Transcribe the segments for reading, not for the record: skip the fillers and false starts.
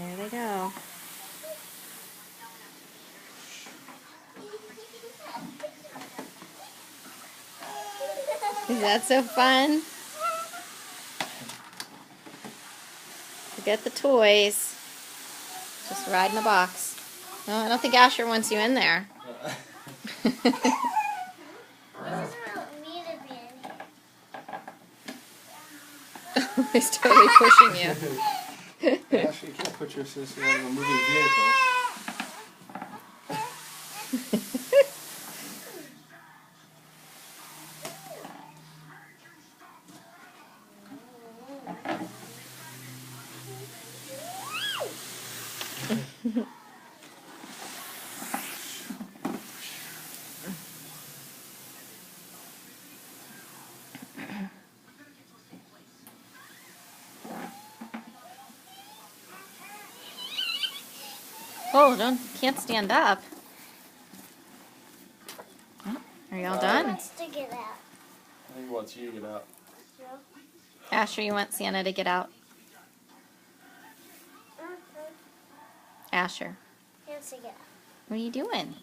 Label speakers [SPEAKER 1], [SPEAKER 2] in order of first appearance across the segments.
[SPEAKER 1] There they go. Is that so fun? Forget the toys. Just ride in the box. No, I don't think Asher wants you in there. He's totally pushing you.
[SPEAKER 2] Asher, you can't put your sister in a moving vehicle.
[SPEAKER 1] Oh, can't stand up. Are you all done?
[SPEAKER 3] He wants to get out.
[SPEAKER 2] I think he wants you to get out.
[SPEAKER 1] Asher, you want Sienna to get out? Asher,
[SPEAKER 3] He wants to get out.
[SPEAKER 1] what are you doing?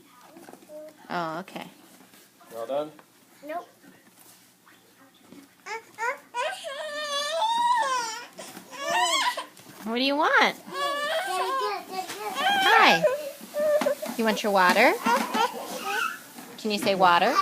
[SPEAKER 1] Oh, okay.
[SPEAKER 2] All done?
[SPEAKER 3] Nope.
[SPEAKER 1] What do you want? Hi. You want your water? Can you say water?